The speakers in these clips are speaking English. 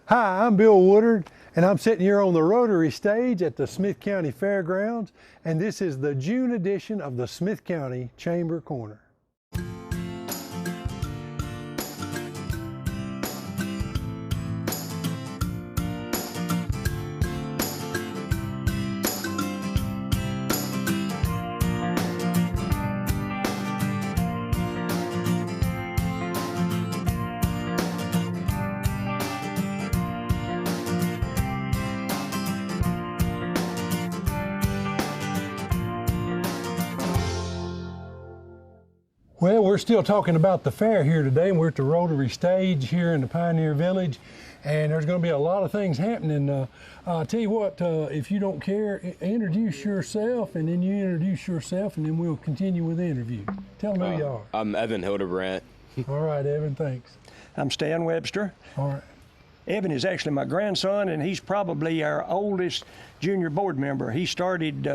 Hi, I'm Bill Woodard, and I'm sitting here on the Rotary stage at the Smith County Fairgrounds, and this is the June edition of the Smith County Chamber Corner. Well, we're still talking about the fair here today, and we're at the Rotary stage here in the Pioneer Village, and there's going to be a lot of things happening. I'll tell you what, if you don't care, introduce yourself, and then you introduce yourself, and then we'll continue with the interview. Tell them who you are. I'm Evan Hildebrandt. All right, Evan, thanks. I'm Stan Webster. All right. Evan is actually my grandson, and he's probably our oldest junior board member. He started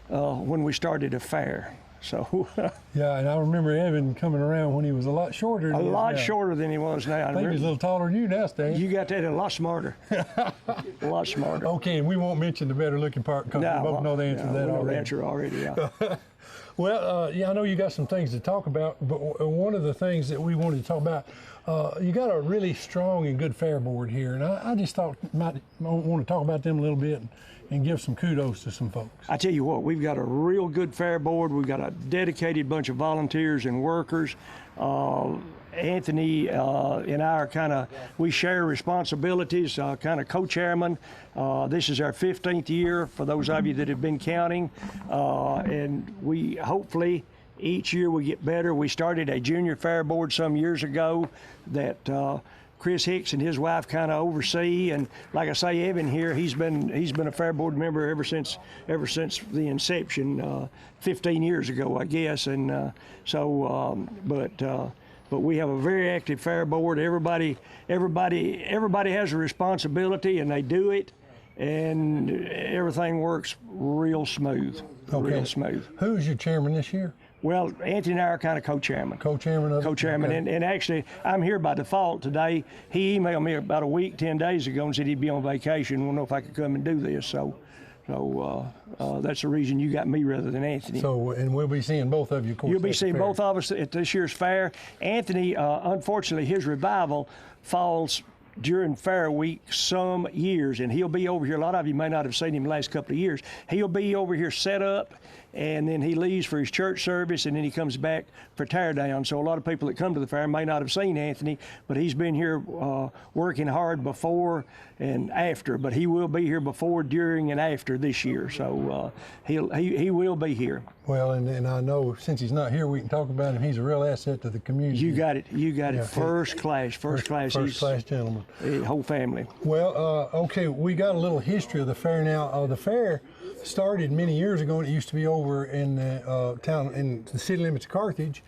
when we started a fair. So yeah, and I remember Evan coming around when he was a lot shorter. A lot shorter than he was now. I think he's a little taller than you now, Stan. You got that a lot smarter. A lot smarter. Okay, and we won't mention the better looking part because we both know the answer to that already. The answer already, yeah. Well, yeah, I know you got some things to talk about, but one of the things that we wanted to talk about, you got a really strong and good fair board here, and I just thought I want to talk about them a little bit and give some kudos to some folks. I tell you what, we've got a real good fair board. We've got a dedicated bunch of volunteers and workers. Anthony and I are we share responsibilities, kind of co-chairman. This is our 15th year for those of you that have been counting, and we hopefully each year we get better. We started a junior fair board some years ago that Chris Hicks and his wife kind of oversee, and like I say, Evan here, he's been a fair board member ever since the inception, 15 years ago, I guess, and but we have a very active fair board. Everybody has a responsibility, and they do it, and everything works real smooth. Okay. Real smooth. Who's your chairman this year? Well, Anthony and I are kind of co-chairman. Co-chairman of it? Co-chairman, Okay. and actually, I'm here by default today. He emailed me about a week, 10 days ago, and said he'd be on vacation. I don't know if I could come and do this, so that's the reason you got me rather than Anthony. So, and we'll be seeing both of you, of course. You'll be seeing both of us at this year's fair. Anthony, unfortunately, his revival falls during fair week some years, and he'll be over here. A lot of you may not have seen him the last couple of years. He'll be over here set up, and then he leaves for his church service, and then he comes back for tear down. So a lot of people that come to the fair may not have seen Anthony, but he's been here working hard before and after, but he will be here before, during, and after this year. So he will be here. Well, and I know since he's not here, we can talk about him. He's a real asset to the community. You got it. Yeah, First class. First class gentleman. Whole family. Well, okay, we got a little history of the fair now. The fair started many years ago, and it used to be over in the town, in the city limits of Carthage,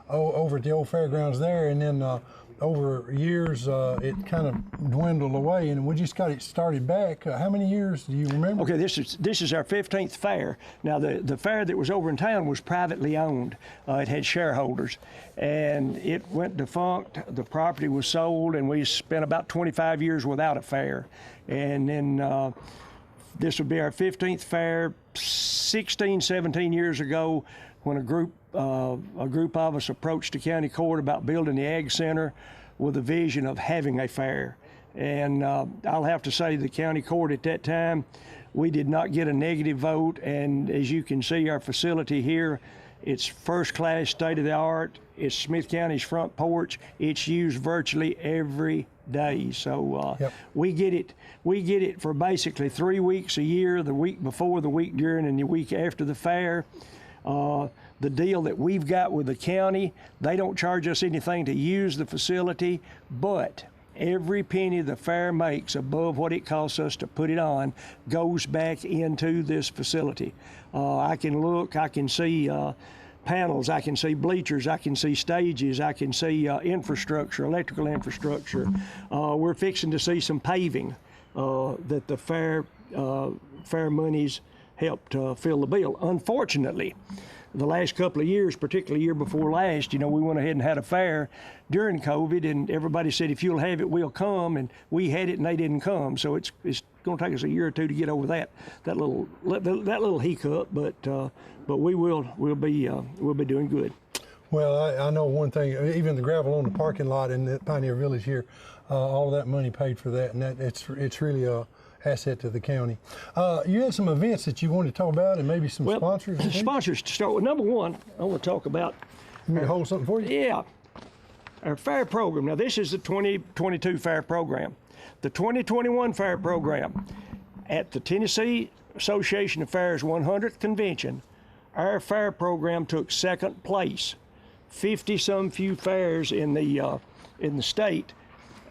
over at the old fairgrounds there, and then over years it kind of dwindled away, and we just got it started back. How many years do you remember? Okay, this is our 15th fair. Now the fair that was over in town was privately owned. It had shareholders, and it went defunct. The property was sold, and we spent about 25 years without a fair. And then this would be our 15th fair. 16, 17 years ago, when a group of us approached the county court about building the Ag Center with a vision of having a fair. And I'll have to say the county court at that time, we did not get a negative vote. And as you can see, our facility here, it's first class, state of the art. It's Smith County's front porch. It's used virtually every day. So Yep. we get it for basically 3 weeks a year, the week before, the week during, and the week after the fair. The deal that we've got with the county, they don't charge us anything to use the facility, but every penny the fair makes above what it costs us to put it on goes back into this facility. I can look, I can see panels, I can see bleachers, I can see stages, I can see infrastructure, electrical infrastructure. We're fixing to see some paving that the fair monies helped fill the bill. Unfortunately, the last couple of years, particularly year before last, you know, we went ahead and had a fair during COVID, and everybody said, if you'll have it, we'll come, and we had it and they didn't come. So it's going to take us a year or two to get over that little hiccup, but we'll be doing good. Well, I know one thing, even the gravel on the parking lot in the Pioneer Village here, all of that money paid for that, and it's really a asset to the county. You had some events that you wanted to talk about, and maybe some sponsors? Sponsors to start with. Number one, I want to talk about... You want me to hold something for you? Yeah. Our fair program. Now, this is the 2022 fair program. The 2021 fair program, at the Tennessee Association of Fairs 100th Convention, our fair program took second place. 50-some few fairs in the state,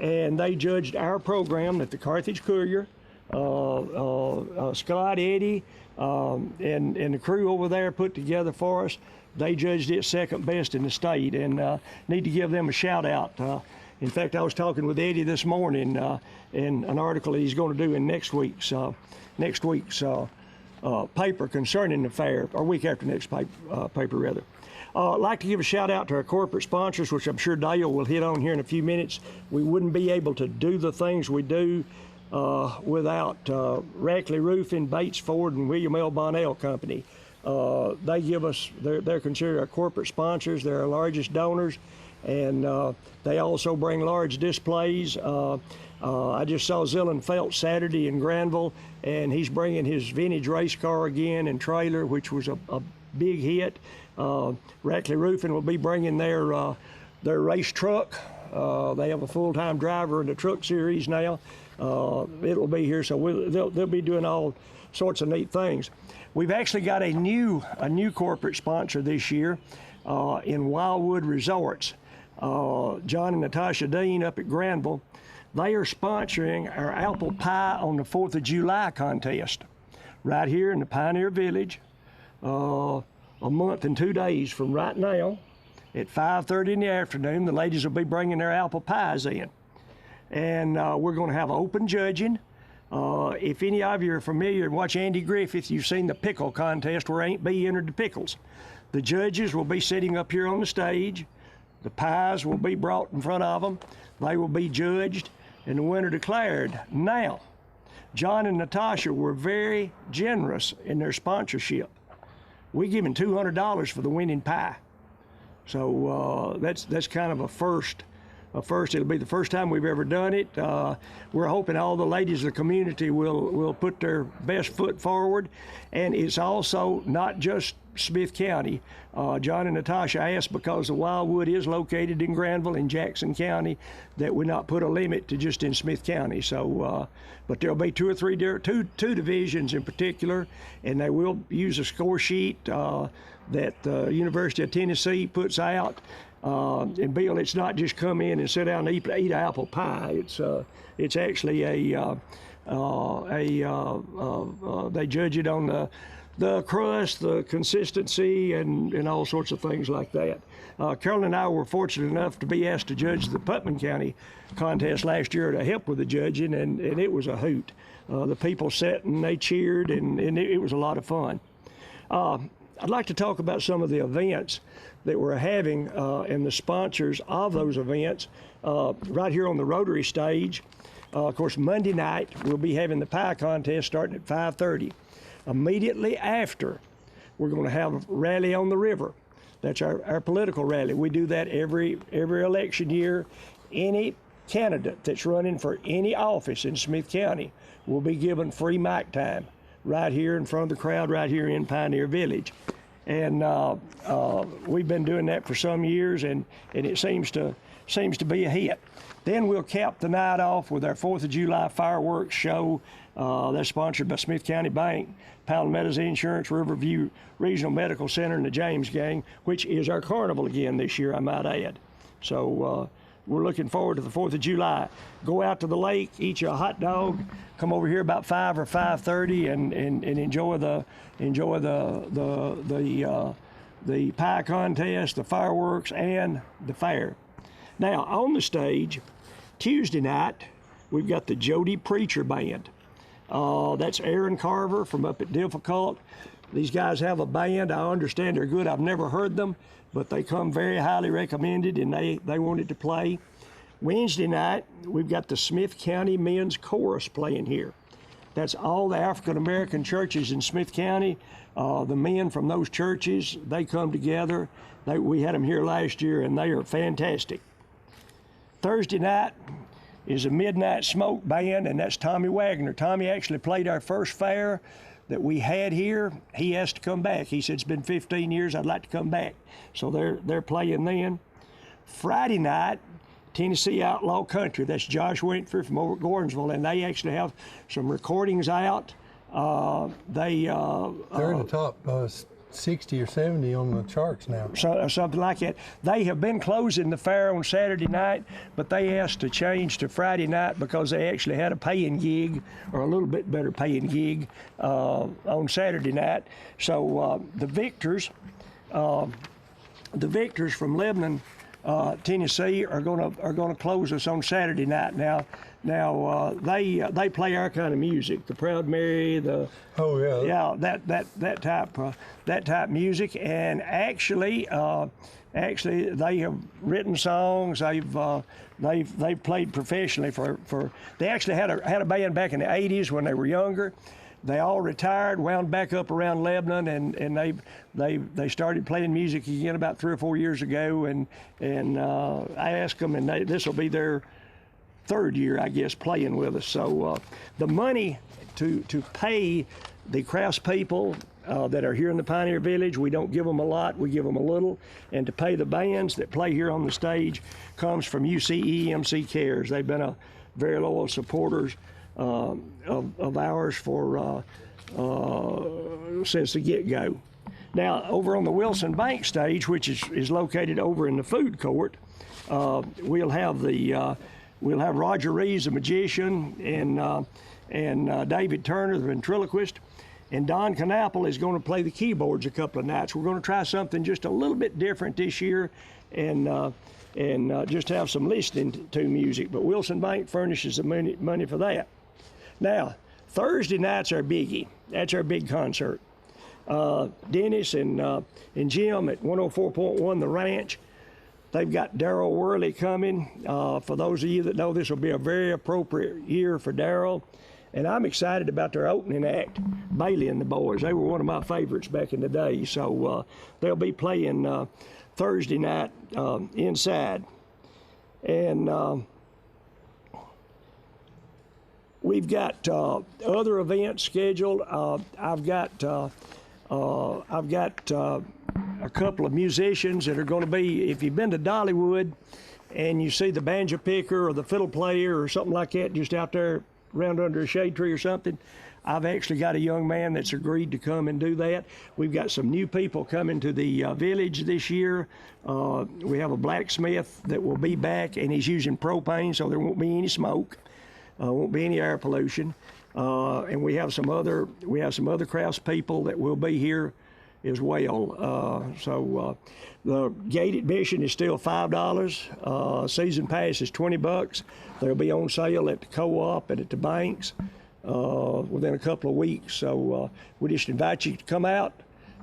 and they judged our program that the Carthage Courier, Scott, Eddie, and the crew over there put together for us. They judged it second best in the state, and need to give them a shout out. In fact, I was talking with Eddie this morning in an article he's going to do in next week's paper concerning the fair, or week after next paper rather. I'd like to give a shout out to our corporate sponsors, which I'm sure Dale will hit on here in a few minutes. We wouldn't be able to do the things we do without Rackley Roofing, Bates Ford, and William L. Bonnell Company. They give us, they're considered our corporate sponsors. They're our largest donors, and they also bring large displays. I just saw Zillin Felt Saturday in Granville, and he's bringing his vintage race car again and trailer, which was a big hit. Rackley Roofing will be bringing their race truck. They have a full-time driver in the truck series now. It'll be here, so they'll be doing all sorts of neat things. We've actually got a new corporate sponsor this year in Wildwood Resorts. John and Natasha Dean up at Granville. They are sponsoring our apple pie on the 4th of July contest right here in the Pioneer Village. A month and 2 days from right now at 5:30 in the afternoon. The ladies will be bringing their apple pies in. And we're going to have open judging. If any of you are familiar and watch Andy Griffith, you've seen the pickle contest where Aunt B entered the pickles. The judges will be sitting up here on the stage. The pies will be brought in front of them. They will be judged and the winner declared. Now, John and Natasha were very generous in their sponsorship. We give him $200 for the winning pie. So that's kind of a first. It'll be the first time we've ever done it. We're hoping all the ladies of the community will put their best foot forward. And it's also not just Smith County. John and Natasha asked, because the Wildwood is located in Granville in Jackson County, that we not put a limit to just in Smith County. So, but there'll be two divisions in particular, and they will use a score sheet that the University of Tennessee puts out. And Bill, it's not just come in and sit down and eat an apple pie. It's actually they judge it on the crust, the consistency, and all sorts of things like that. Carolyn and I were fortunate enough to be asked to judge the Putnam County contest last year to help with the judging, and it was a hoot. The people sat and they cheered, and it was a lot of fun. I'd like to talk about some of the events that we're having and the sponsors of those events right here on the Rotary stage. Of course, Monday night we'll be having the pie contest starting at 5:30. Immediately after, we're going to have a rally on the river. That's our political rally. We do that every election year. Any candidate that's running for any office in Smith County will be given free mic time right here in front of the crowd, right here in Pioneer Village. And we've been doing that for some years, and it seems to be a hit. Then we'll cap the night off with our 4th of July fireworks show. That's sponsored by Smith County Bank, Palmetto's Insurance, Riverview Regional Medical Center, and the James Gang, which is our carnival again this year, I might add. So we're looking forward to the 4th of July. Go out to the lake, eat you a hot dog, come over here about 5 or 5:30 and enjoy the pie contest, the fireworks, and the fair. Now, on the stage, Tuesday night, we've got the Jody Preacher Band. That's Aaron Carver from up at Difficult. These guys have a band. I understand they're good. I've never heard them, but they come very highly recommended, and they wanted to play. Wednesday night, we've got the Smith County Men's Chorus playing here. That's all the African American churches in Smith County. The men from those churches, they come together. We had them here last year, and they are fantastic. Thursday night is a Midnight Smoke band, and that's Tommy Wagner. Tommy actually played our first fair that we had here. He has to come back. He said, it's been 15 years, I'd like to come back. So they're playing then. Friday night, Tennessee Outlaw Country. That's Josh Wentford from over at Gordonsville, and they actually have some recordings out. They're in the top 60 or 70 on the charts now. Something like that. They have been closing the fair on Saturday night, but they asked to change to Friday night because they actually had a paying gig, or a little bit better paying gig, on Saturday night. So the victors from Lebanon, Tennessee, are gonna close us on Saturday night. Now they play our kind of music, the Proud Mary, that type music, and actually they have written songs. They've played professionally for. They actually had a band back in the '80s when they were younger. They all retired, wound back up around Lebanon, and they started playing music again about 3 or 4 years ago. And I asked them, and this will be their 3rd year, I guess, playing with us. So the money to pay the craftspeople that are here in the Pioneer Village, we don't give them a lot, we give them a little. And to pay the bands that play here on the stage comes from UCEMC Cares. They've been a very loyal supporters of ours for since the get-go. Now, over on the Wilson Bank stage, which is located over in the food court, we'll have Roger Reeves, the magician, and David Turner, the ventriloquist, and Don Knappel is going to play the keyboards a couple of nights. We're going to try something just a little bit different this year, and just have some listening to music. But Wilson Bank furnishes the money for that. Now, Thursday night's our biggie. That's our big concert. Dennis and Jim at 104.1 The Ranch, they've got Darryl Worley coming. For those of you that know, this will be a very appropriate year for Darryl. And I'm excited about their opening act, Bailey and the Boys. They were one of my favorites back in the day. So they'll be playing Thursday night inside. And we've got other events scheduled. I've got a couple of musicians that are going to be, if you've been to Dollywood and you see the banjo picker or the fiddle player or something like that just out there around under a shade tree or something, I've actually got a young man that's agreed to come and do that. We've got some new people coming to the village this year. We have a blacksmith that will be back, and he's using propane, so there won't be any smoke. Won't be any air pollution, and we have some other craftspeople that will be here as well. So the gate admission is still $5. Season pass is $20. They'll be on sale at the co-op and at the banks within a couple of weeks. So we just invite you to come out,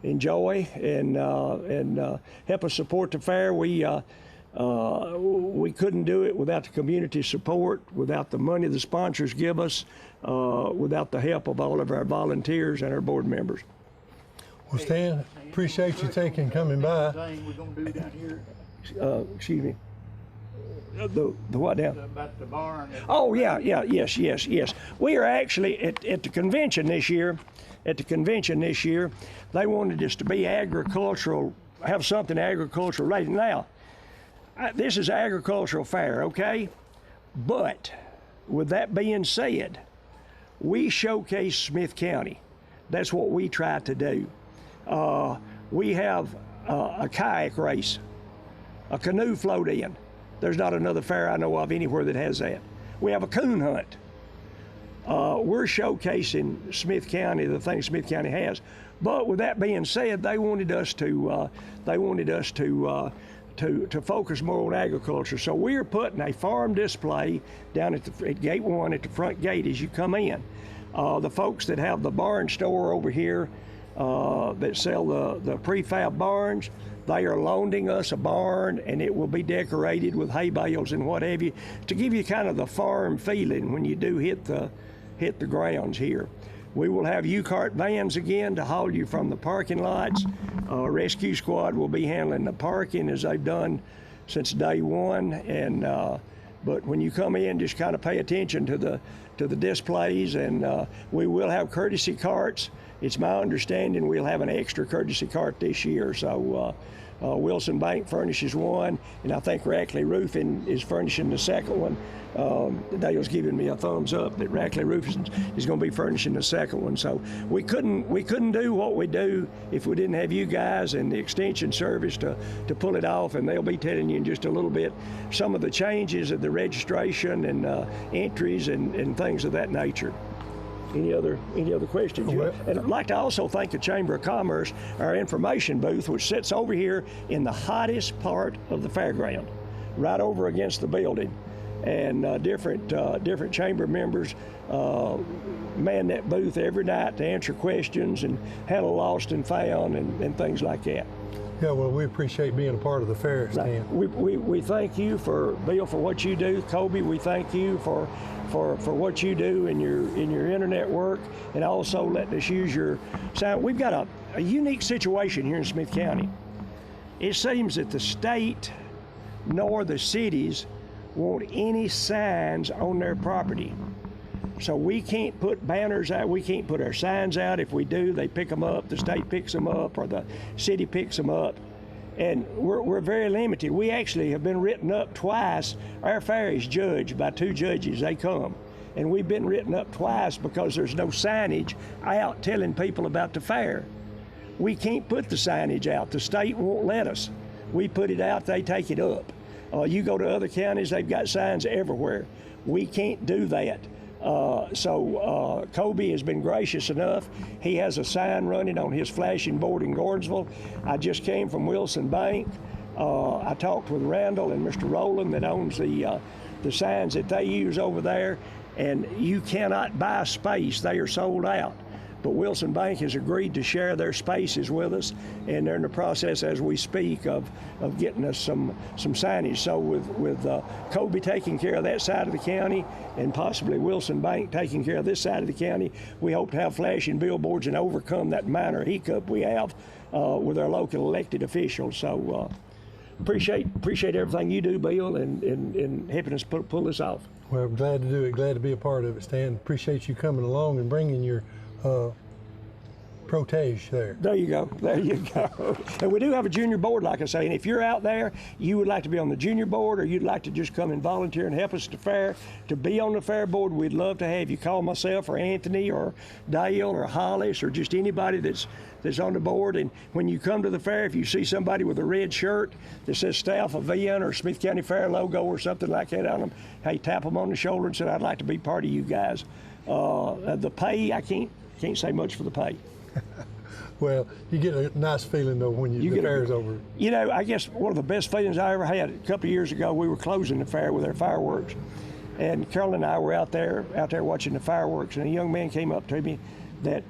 enjoy, and help us support the fair. We couldn't do it without the community support, without the money the sponsors give us, without the help of all of our volunteers and our board members. Well, Stan, appreciate you coming by. Thing we're gonna do down here. Excuse me. The what now? About the barn. Oh yes. We are actually at the convention this year. They wanted us to be agricultural, have something agricultural related. Now, this is an agricultural fair, okay? But with that being said, we showcase Smith County. That's what we try to do. We have a kayak race, a canoe float in. There's not another fair I know of anywhere that has that. We have a coon hunt. We're showcasing Smith County, the things Smith County has. But with that being said, they wanted us to focus more on agriculture. So we're putting a farm display down at gate 1 at the front gate as you come in. The folks that have the barn store over here, that sell the prefab barns. They are loaning us a barn, and it will be decorated with hay bales and what have you, to give you kind of the farm feeling when you do hit the grounds here. We will have U-Cart vans again to haul you from the parking lots. Rescue squad will be handling the parking as they've done since day one. And but when you come in, just kind of pay attention to the displays, and we will have courtesy carts. It's my understanding we'll have an extra courtesy cart this year. So Wilson Bank furnishes one, and I think Rackley Roofing is furnishing the second one. Dale's giving me a thumbs up that Rackley Roofing is going to be furnishing the second one. So we couldn't do what we do if we didn't have you guys and the extension service to pull it off. And they'll be telling you in just a little bit some of the changes of the registration and entries and things of that nature. Any other questions? Well, and I'd like to also thank the Chamber of Commerce, our information booth, which sits over here in the hottest part of the fairground, right over against the building. And different chamber members man that booth every night to answer questions and handle lost and found and things like that. Yeah, well, we appreciate being a part of the fair, Stan. We thank you, Bill, for what you do. Kobe, we thank you for what you do in your internet work, and also letting us use your sign. We've got a unique situation here in Smith County. It seems that the state nor the cities want any signs on their property. So we can't put banners out, we can't put our signs out. If we do, they pick them up, the state picks them up, or the city picks them up. And we're very limited. We actually have been written up twice. Our fair is judged by 2 judges, they come. And we've been written up twice because there's no signage out telling people about the fair. We can't put the signage out, the state won't let us. We put it out, they take it up. You go to other counties, they've got signs everywhere. We can't do that. So Kobe has been gracious enough. He has a sign running on his flashing board in Gordonsville. I just came from Wilson Bank. I talked with Randall and Mr. Rowland that owns the signs that they use over there, and you cannot buy space. They are sold out. But Wilson Bank has agreed to share their spaces with us, and they're in the process as we speak of getting us some signage. So with Kobe taking care of that side of the county and possibly Wilson Bank taking care of this side of the county, we hope to have flashing billboards and overcome that minor hiccup we have with our local elected officials. So appreciate everything you do, Bill, and helping us pull this off. Well, I'm glad to do it, glad to be a part of it, Stan. Appreciate you coming along and bringing your protege there. There you go. And we do have a junior board, like I say, and if you're out there, you would like to be on the junior board, or you'd like to just come and volunteer and help us at the fair, to be on the fair board, we'd love to have you. Call myself or Anthony or Dale or Hollis or just anybody that's on the board. And when you come to the fair, if you see somebody with a red shirt that says Staff Event or Smith County Fair logo or something like that on them, hey, tap them on the shoulder and say, I'd like to be part of you guys. The pay, I can't say much for the pay. Well, you get a nice feeling though when the fair's over. You know, I guess one of the best feelings I ever had, a couple of years ago, we were closing the fair with our fireworks, and Carolyn and I were out there watching the fireworks, and a young man came up to me that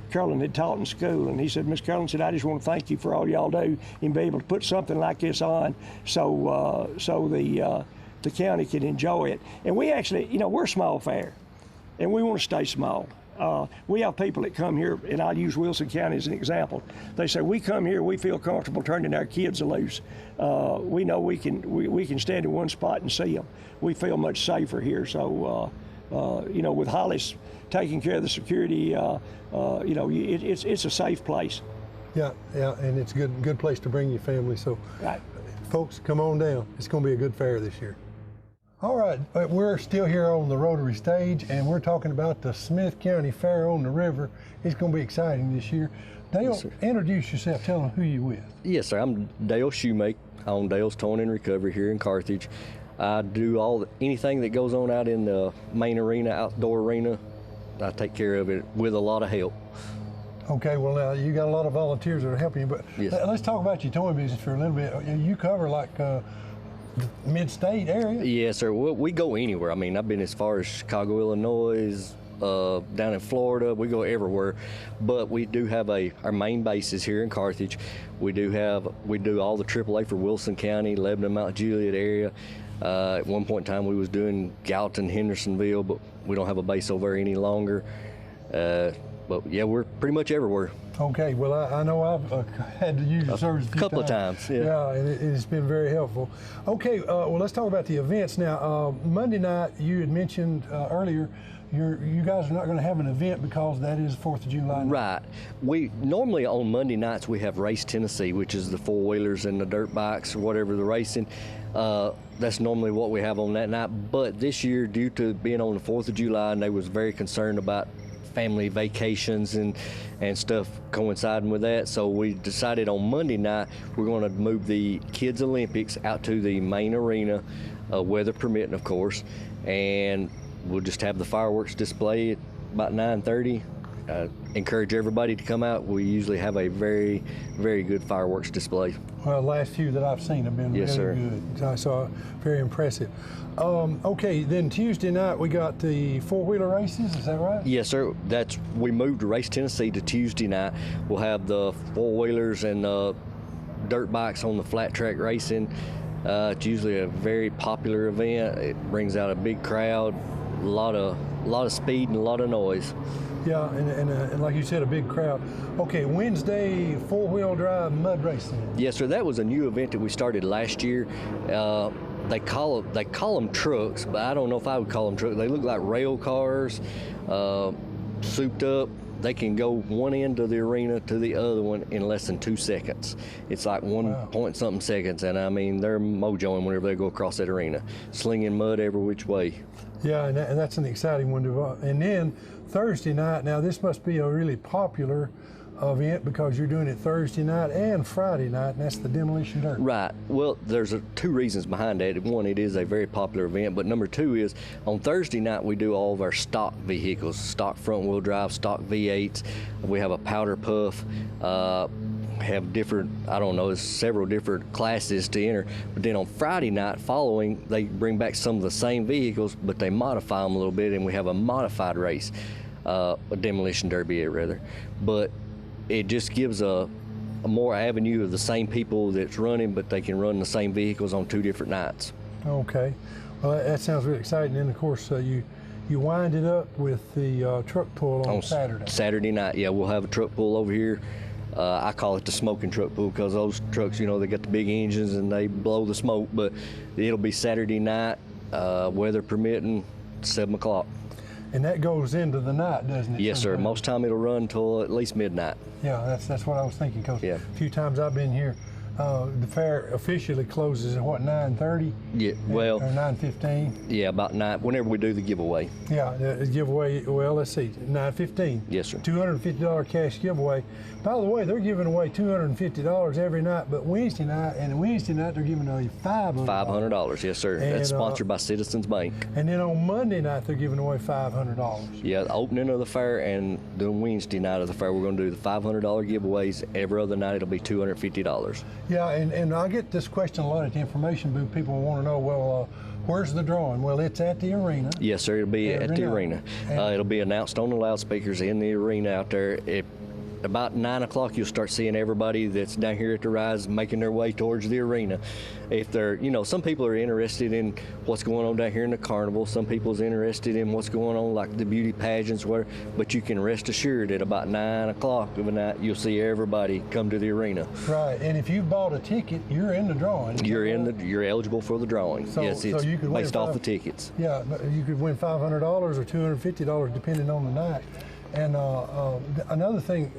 Carolyn had taught in school, and he said, Miss Carolyn said, I just want to thank you for all y'all do and be able to put something like this on so the county can enjoy it. And we actually, you know, we're a small fair, and we want to stay small. We have people that come here, and I'll use Wilson County as an example. They say, we come here, we feel comfortable turning our kids loose. We know we can stand in one spot and see them. We feel much safer here. So, you know, with Hollis taking care of the security, you know, it's a safe place. Yeah, and it's a good place to bring your family. So, right. Folks, come on down. It's going to be a good fair this year. All right, we're still here on the Rotary stage, and we're talking about the Smith County Fair on the River. It's going to be exciting this year. Dale, yes, introduce yourself. Tell them who you with. Yes, sir. I'm Dale Shoemake. I own Dale's Towing and Recovery here in Carthage. I do anything that goes on out in the main arena, outdoor arena. I take care of it with a lot of help. Okay, well, now you got a lot of volunteers that are helping you, but yes, let's talk about your towing business for a little bit. You cover like the mid-state area? Yes, sir. We go anywhere. I mean, I've been as far as Chicago, Illinois, down in Florida. We go everywhere, but we do have our main base is here in Carthage. We do all the AAA for Wilson County, Lebanon, Mount Juliet area. At one point in time, we was doing Gallatin, Hendersonville, but we don't have a base over there any longer. But yeah, we're pretty much everywhere. Okay, well, I know I've had to use your service A couple of times, yeah. Yeah, and it's been very helpful. Okay, well, let's talk about the events now. Monday night, you had mentioned earlier, you guys are not going to have an event because that is 4th of July night. Right. We normally on Monday nights we have Race Tennessee, which is the four-wheelers and the dirt bikes or whatever the racing. That's normally what we have on that night. But this year, due to being on the 4th of July, and they was very concerned about family vacations and stuff coinciding with that, so we decided on Monday night we're going to move the Kids Olympics out to the main arena, weather permitting, of course, and we'll just have the fireworks display at about 9:30. Encourage everybody to come out. We usually have a very, very good fireworks display. Well, the last few that I've seen have been Yes, really sir. good. I saw very impressive. Okay, then Tuesday night we got the four-wheeler races. Is that right? Yes, sir. We moved Race Tennessee to Tuesday night. We'll have the four-wheelers and dirt bikes on the flat track racing. It's usually a very popular event. It brings out a big crowd, a lot of speed and a lot of noise. Yeah, and like you said, a big crowd. Okay, Wednesday, four-wheel drive mud racing. Yes, sir. That was a new event that we started last year. They call them trucks, but I don't know if I would call them trucks. They look like rail cars, souped up. They can go one end of the arena to the other one in less than 2 seconds. It's like one point something seconds, and I mean they're mojoing whenever they go across that arena, slinging mud every which way. Yeah, and that's an exciting one to. And then Thursday night. Now this must be a really popular event because you're doing it Thursday night and Friday night, and that's the Demolition Dirt. Right. Well, there's two reasons behind that. One, it is a very popular event, but number two is on Thursday night we do all of our stock vehicles, stock front-wheel drive, stock V8s. We have a powder puff. Have different, I don't know, there's several different classes to enter. But then on Friday night following, they bring back some of the same vehicles, but they modify them a little bit, and we have a modified race, a demolition derby rather. But it just gives a more avenue of the same people that's running, but they can run the same vehicles on 2 different nights. Okay, well that sounds really exciting. And of course, you wind it up with the truck pull on Saturday. Saturday night, yeah, we'll have a truck pull over here. I call it the smoking truck pull because those trucks, you know, they got the big engines and they blow the smoke. But it'll be Saturday night, weather permitting, 7 o'clock. And that goes into the night, doesn't it? Yes, sir. sometimes? Most time it'll run till at least midnight. Yeah, that's what I was thinking. Because Yeah. a few times I've been here, the fair officially closes at what, 9:30? Yeah, well, Or 9:15? yeah, about 9. Whenever we do the giveaway. Yeah, the giveaway. Well, let's see, 9:15. Yes, sir. $250 cash giveaway. By the way, they're giving away $250 every night, but Wednesday night they're giving away $500. $500, yes, sir. And, That's sponsored by Citizens Bank. And then on Monday night they're giving away $500. Yeah, the opening of the fair and the Wednesday night of the fair, we're going to do the $500 giveaways. Every other night it'll be $250. Yeah, and I get this question a lot at the information booth. People want to know, well, where's the drawing? Well, it's at the arena. Yes, sir. It'll be at the arena. It'll be announced on the loudspeakers in the arena out there. About 9 o'clock, you'll start seeing everybody that's down here at the rise making their way towards the arena. If they're, you know, some people are interested in what's going on down here in the carnival. Some people's interested in what's going on, like the beauty pageants, whatever. But you can rest assured at about 9 o'clock of the night, you'll see everybody come to the arena. Right, and if you bought a ticket, you're in the drawing. You're eligible for the So- yes, so it's you could win based off the tickets. Yeah, but you could win $500 or $250 depending on the night. And another thing,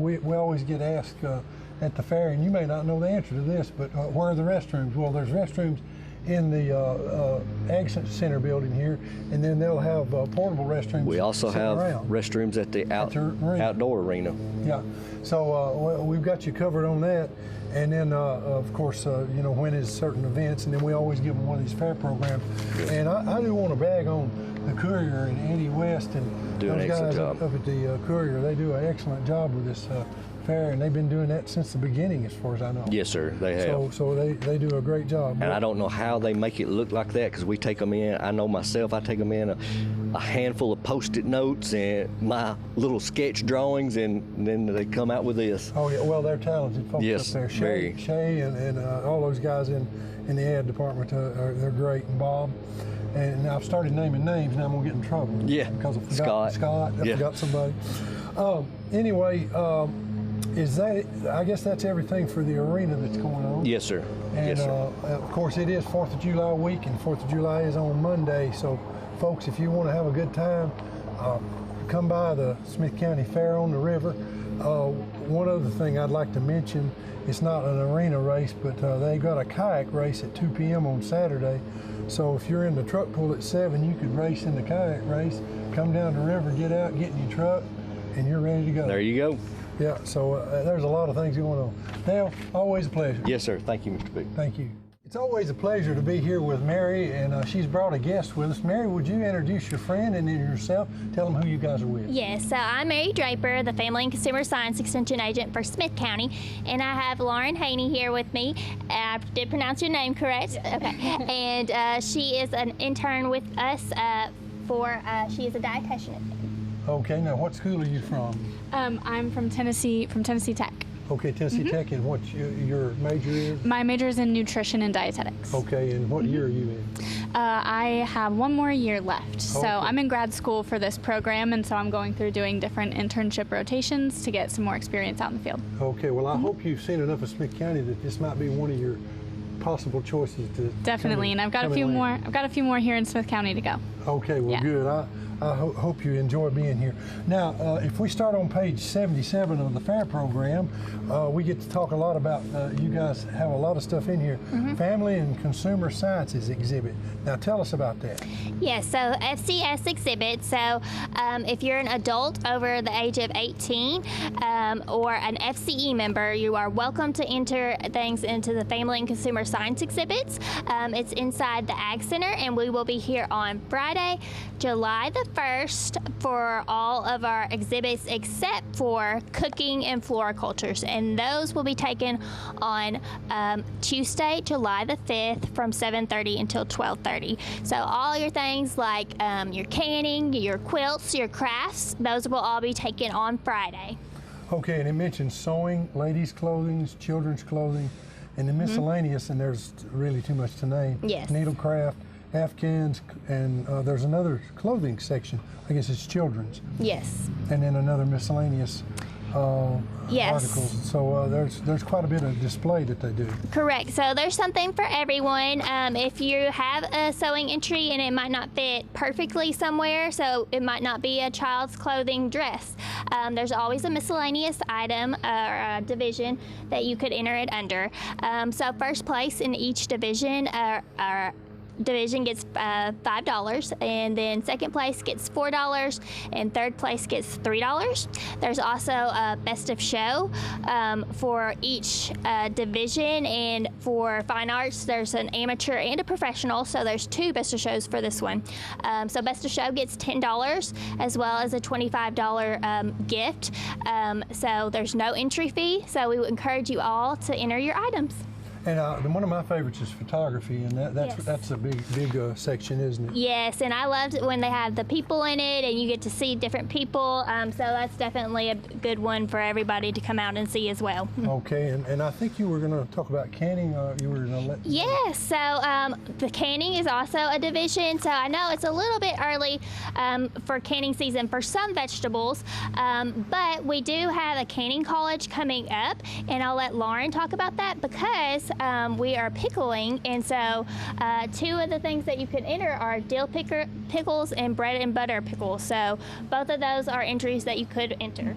we always get asked at the fair, and you may not know the answer to this, but where are the restrooms? Well, there's restrooms in the Ag Center building here, and then they'll have portable restrooms. We also sitting have around. restrooms at the outdoor arena. Yeah, so we've got you covered on that. And then, of course, you know, when is certain events, and then we always give them one of these fair programs. And I do want to brag on the Courier and Eddie West and Do an those excellent guys job. up at the Courier. They do an excellent job with this fair, and they've been doing that since the beginning, as far as I know. Yes, sir, they have. So they do a great job. And I don't know how they make it look like that, because we take them in. I know myself, I take them in a handful of Post-it notes and my little sketch drawings, and then they come out with this. Oh yeah, well they're talented folks Yes, up there. very. Shay and all those guys in the ad department, they're great, and Bob. And I've started naming names, now I'm gonna get in trouble. Yeah, because I forgot Scott. I forgot somebody. Anyway, is that? I guess that's everything for the arena that's going on. Yes, sir. And yes, sir. Of course, it is 4th of July week, and 4th of July is on Monday. So, folks, if you want to have a good time, come by the Smith County Fair on the river. One other thing I'd like to mention, it's not an arena race, but they got a kayak race at 2 p.m. on Saturday. So if you're in the truck pool at 7, you could race in the kayak race, come down the river, get out, get in your truck, and you're ready to go. There you go. Yeah, so there's a lot of things going on. Dale, always a pleasure. Yes, sir. Thank you, Mr. Big. Thank you. It's always a pleasure to be here with Mary, and she's brought a guest with us. Mary, would you introduce your friend and then yourself? Tell them who you guys are with. Yes, so I'm Mary Draper, the Family and Consumer Science Extension Agent for Smith County, and I have Lauren Haney here with me. I did pronounce your name correct. Okay. And she is an intern with us she is a dietitian. Okay, now what school are you from? I'm from Tennessee Tech. Okay, Tennessee Tech, and what your major is? My major is in nutrition and dietetics. Okay, and what year are you in? I have one more year left. So Okay. I'm in grad school for this program, and so I'm going through doing different internship rotations to get some more experience out in the field. Okay, well, I hope you've seen enough of Smith County that this might be one of your possible choices to Definitely, and I've got a few more. I've got a few more here in Smith County to go. Okay, well, Yeah. good. I hope you enjoy being here. Now, if we start on page 77 of the fair program, we get to talk a lot about, you guys have a lot of stuff in here. Family and Consumer Sciences exhibit. Now, tell us about that. Yes, so FCS exhibit. So if you're an adult over the age of 18 or an FCE member, you are welcome to enter things into the Family and Consumer Science exhibits. It's inside the Ag Center, and we will be here on Friday, July the 1st for all of our exhibits except for cooking and floricultures, and those will be taken on Tuesday, July the 5th from 7:30 until 12:30. So all your things like your canning, your quilts, your crafts, those will all be taken on Friday. Okay, and it mentions sewing, ladies' clothing, children's clothing, and the miscellaneous, and there's really too much to name. Yes. Needlecraft, afghans, and there's another clothing section. I guess it's children's. Yes. And then another miscellaneous Yes. articles. So there's quite a bit of display that they do. Correct. So there's something for everyone. If you have a sewing entry and it might not fit perfectly somewhere, so it might not be a child's clothing dress, there's always a miscellaneous item or a division that you could enter it under. So first place in each division division gets $5, and then second place gets $4, and third place gets $3. There's also a best of show for each division, and for fine arts there's an amateur and a professional, so there's two best of shows for this one. So best of show gets $10 as well as a $25 gift. So there's no entry fee, so we would encourage you all to enter your items. And one of my favorites is photography, and Yes. that's a big section, isn't it? Yes, and I loved it when they have the people in it and you get to see different people. So that's definitely a good one for everybody to come out and see as well. Okay, and I think you were going to talk about canning. You were going to let. Yes, so the canning is also a division. So I know it's a little bit early for canning season for some vegetables, but we do have a canning college coming up, and I'll let Lauren talk about that because we are pickling, and so two of the things that you could enter are dill pickles and bread and butter pickles. So both of those are entries that you could enter.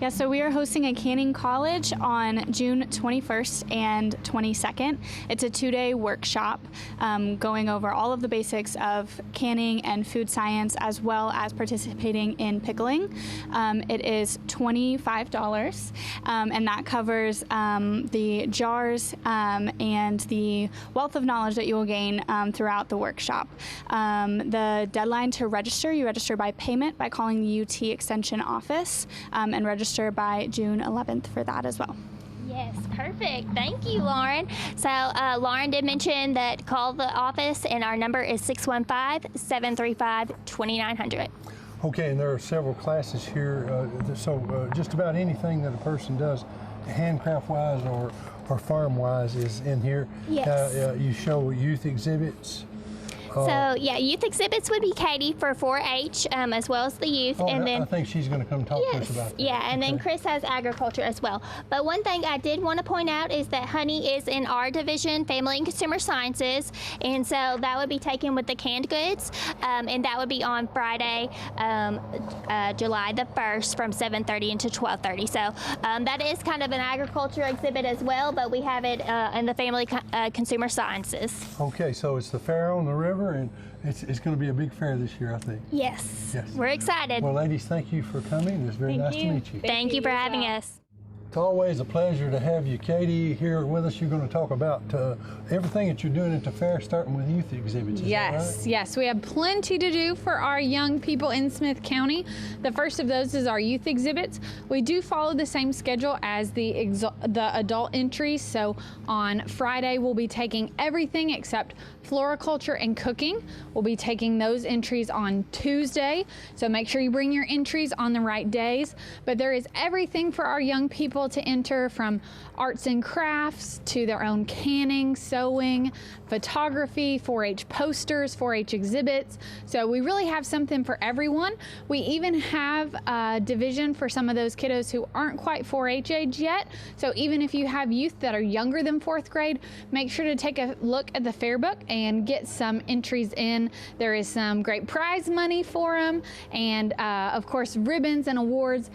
Yeah, so we are hosting a canning college on June 21st and 22nd. It's a 2-day workshop going over all of the basics of canning and food science, as well as participating in pickling. It is $25, and that covers the jars and the wealth of knowledge that you will gain throughout the workshop. The deadline to register, you register by payment by calling the UT Extension office and register register by June 11th for that as well. Yes, perfect. Thank you, Lauren. So Lauren did mention that call the office, and our number is 615-735-2900. Okay, and there are several classes here, so just about anything that a person does, handcraft-wise or farm-wise, is in here. Yes. You show youth exhibits. So yeah, youth exhibits would be Katie for 4-H, as well as the youth, and then I think she's going to come talk to us about that. yeah, and then Chris has agriculture as well. But one thing I did want to point out is that honey is in our division, Family and Consumer Sciences, and so that would be taken with the canned goods, and that would be on Friday, July the 1st from 7:30 until 12:30. So that is kind of an agriculture exhibit as well, but we have it in the Family Consumer Sciences. Okay, so it's the fair on the river, and it's going to be a big fair this year, I think. Yes, Yes. we're excited. Well, ladies, thank you for coming. It's very nice to meet you. Thank you for having us. It's always a pleasure to have you, Katie, here with us. You're going to talk about everything that you're doing at the fair, starting with youth exhibits. Is that right? Yes, we have plenty to do for our young people in Smith County. The first of those is our youth exhibits. We do follow the same schedule as the adult entries. So on Friday, we'll be taking everything except floriculture and cooking. We'll be taking those entries on Tuesday. So make sure you bring your entries on the right days. But there is everything for our young people to enter, from arts and crafts to their own canning, sewing, photography, 4-H posters, 4-H exhibits. So we really have something for everyone. We even have a division for some of those kiddos who aren't quite 4-H age yet. So even if you have youth that are younger than 4th grade, make sure to take a look at the fair book and get some entries in. There is some great prize money for them, and of course ribbons and awards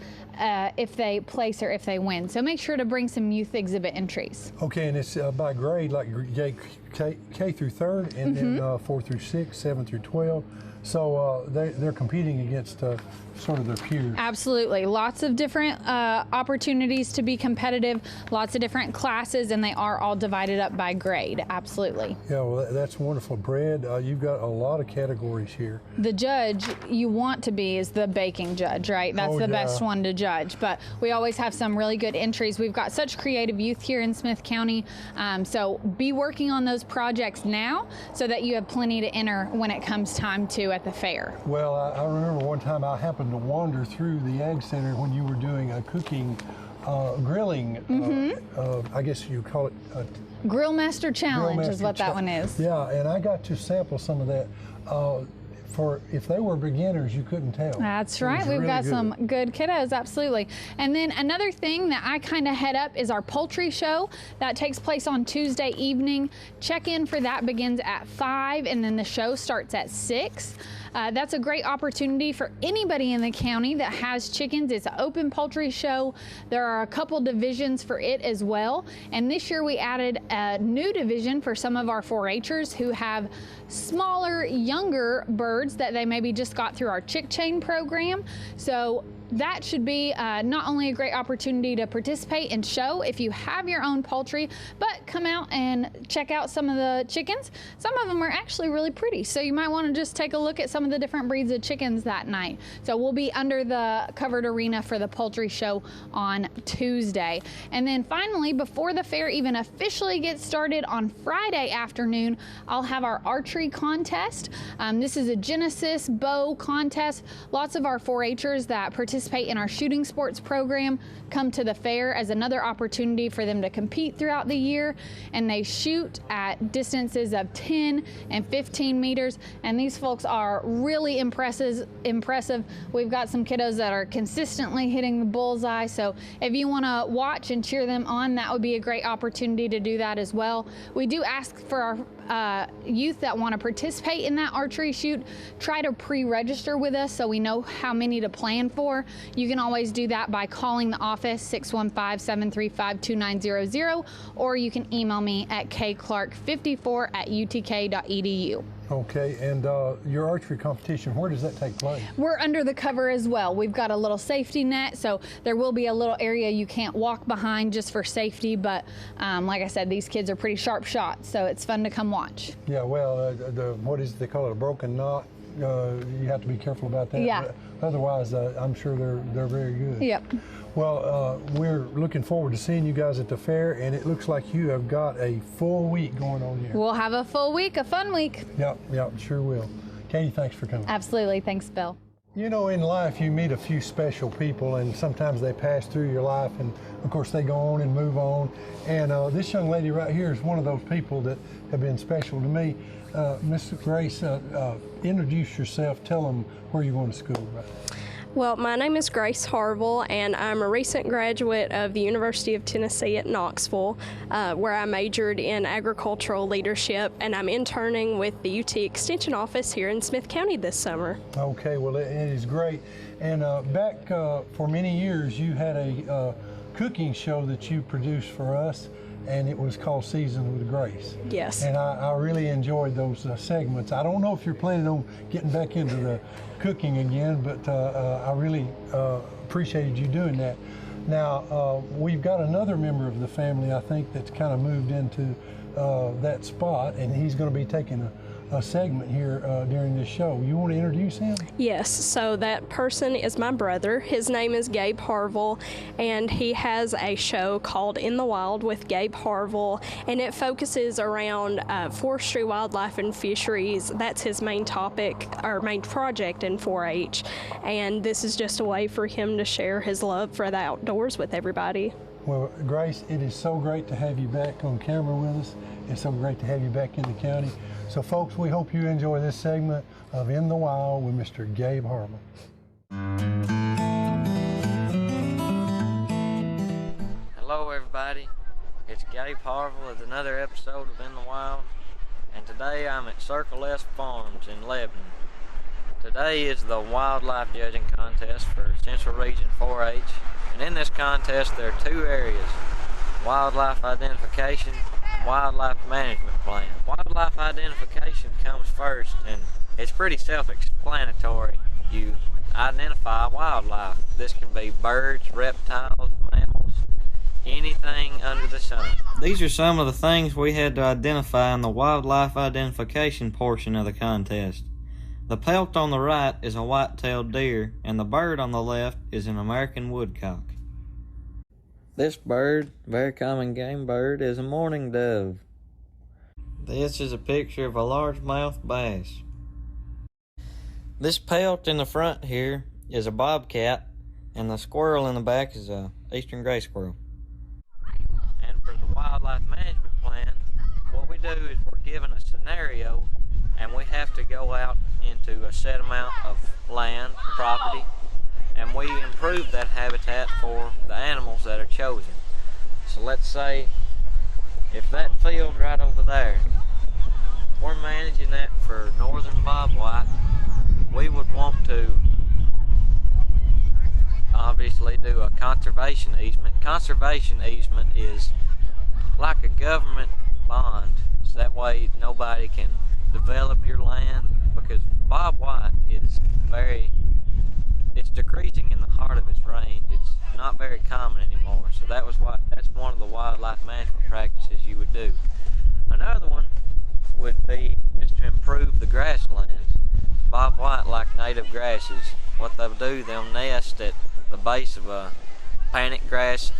if they place or if they win. So make sure to bring some youth exhibit entries. Okay, and it's by grade, like K through 3rd, and then 4 through 6, 7 through 12. So they're competing against sort of their peers. Absolutely. Lots of different opportunities to be competitive, lots of different classes, and they are all divided up by grade. Absolutely. Yeah, well, that's wonderful. Brad, you've got a lot of categories here. The judge you want to be is the baking judge, right? That's the best one to judge. But we always have some really good entries. We've got such creative youth here in Smith County. So be working on those projects now so that you have plenty to enter when it comes time to at the fair. Well, I remember one time I happened to wander through the Ag Center when you were doing a cooking, grilling, I guess you call it Grill Master Challenge is what that one is. Yeah, and I got to sample some of that. For if they were beginners, you couldn't tell. That's right. We've got some good kiddos, absolutely. And then another thing that I kind of head up is our poultry show that takes place on Tuesday evening. Check-in for that begins at 5, and then the show starts at 6. That's a great opportunity for anybody in the county that has chickens. It's an open poultry show. There are a couple divisions for it as well. And this year we added a new division for some of our 4-Hers who have smaller, younger birds that they maybe just got through our chick chain program. So that should be not only a great opportunity to participate and show if you have your own poultry, but come out and check out some of the chickens. Some of them are actually really pretty, so you might want to just take a look at some of the different breeds of chickens that night. So we'll be under the covered arena for the poultry show on Tuesday. And then finally, before the fair even officially gets started on Friday afternoon, I'll have our archery contest. This is a Genesis bow contest. Lots of our 4-Hers that participate in our shooting sports program come to the fair as another opportunity for them to compete throughout the year, and they shoot at distances of 10 and 15 meters, and these folks are really impressive. We've got some kiddos that are consistently hitting the bullseye, so if you want to watch and cheer them on, that would be a great opportunity to do that as well. We do ask for our youth that want to participate in that archery shoot, try to pre-register with us so we know how many to plan for. You can always do that by calling the office 615-735-2900, or you can email me at kclark54@utk.edu. Okay, and your archery competition, where does that take place? We're under the cover as well. We've got a little safety net, so there will be a little area you can't walk behind just for safety, but like I said, these kids are pretty sharp shots, so it's fun to come watch. Yeah, well, what is it they call it, a broken knot? you have to be careful about that. Yeah. But otherwise, I'm sure they're very good. Yep. Well, we're looking forward to seeing you guys at the fair, and it looks like you have got a full week going on here. We'll have a full week, a fun week. Yep, sure will. Katie, thanks for coming. Absolutely. Thanks, Bill. You know, in life, you meet a few special people, and sometimes they pass through your life, and of course, they go on and move on. And this young lady right here is one of those people that have been special to me. Miss Grace, introduce yourself. Tell them where you're going to school, right? Well, my name is Grace Harville, and I'm a recent graduate of the University of Tennessee at Knoxville, where I majored in agricultural leadership, and I'm interning with the UT Extension Office here in Smith County this summer. Okay, well, it is great. And back for many years, you had a cooking show that you produced for us, and it was called Seasoned with Grace. Yes. And I really enjoyed those segments. I don't know if you're planning on getting back into the cooking again, but I really appreciated you doing that. Now, we've got another member of the family, I think, that's kind of moved into that spot, and he's going to be taking a segment here during this show. You want to introduce him? Yes, so that person is my brother. His name is Gabe Harville, and he has a show called In the Wild with Gabe Harville, and it focuses around forestry, wildlife, and fisheries. That's his main topic, or main project in 4-H, and this is just a way for him to share his love for the outdoors with everybody. Well, Grace, it is so great to have you back on camera with us. It's so great to have you back in the county. So, folks, we hope you enjoy this segment of In the Wild with Mr. Gabe Harville. Hello, everybody. It's Gabe Harville with another episode of In the Wild, and today I'm at Circle S Farms in Lebanon. Today is the wildlife judging contest for Central Region 4-H, and in this contest there are two areas: wildlife identification and wildlife management plan. Wildlife identification comes first, and it's pretty self-explanatory. You identify wildlife. This can be birds, reptiles, mammals, anything under the sun. These are some of the things we had to identify in the wildlife identification portion of the contest. The pelt on the right is a white-tailed deer, and the bird on the left is an American woodcock. This bird, very common game bird, is a mourning dove. This is a picture of a largemouth bass. This pelt in the front here is a bobcat, and the squirrel in the back is a eastern gray squirrel. And for the wildlife management plan, what we do is we're given a scenario, and we have to go out into a set amount of land, property, and we improve that habitat for the animals that are chosen. So let's say if that field right over there, we're managing that for northern bobwhite, we would want to obviously do a conservation easement. Conservation easement is like a government bond, so that way nobody can develop your land, because bobwhite is it's decreasing in the heart of its range. It's not very common anymore, so that's one of the wildlife management practices you would do. Another one would be just to improve the grasslands. Bobwhite like native grasses. What they'll do, they'll nest at the base of a panic grass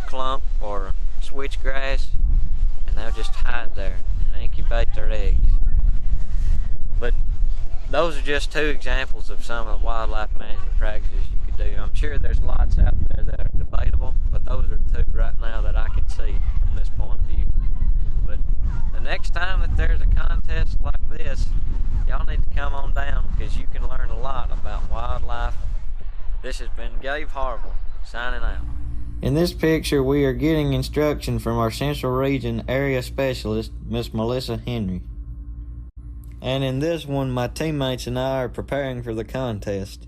clump or switchgrass, and they'll just hide there and incubate their eggs. But those are just two examples of some of the wildlife management practices you could do. I'm sure there's lots out there that are debatable, but those are two right now that I can see from this point of view. But the next time that there's a contest like this, y'all need to come on down, because you can learn a lot about wildlife. This has been Gabe Harville, signing out. In this picture, we are getting instruction from our Central Region Area Specialist, Miss Melissa Henry. And in this one, my teammates and I are preparing for the contest.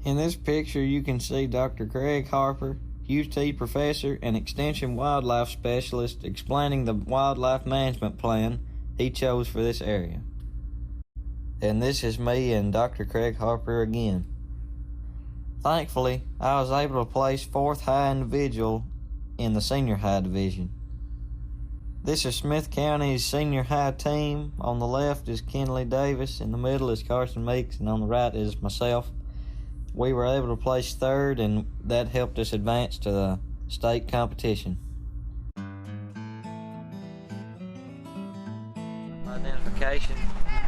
In this picture, you can see Dr. Craig Harper, UT professor and Extension Wildlife Specialist, explaining the wildlife management plan he chose for this area. And this is me and Dr. Craig Harper again. Thankfully, I was able to place 4th high individual in the senior high division. This is Smith County's senior high team. On the left is Kenley Davis, in the middle is Carson Meeks, and on the right is myself. We were able to place third, and that helped us advance to the state competition. Identification,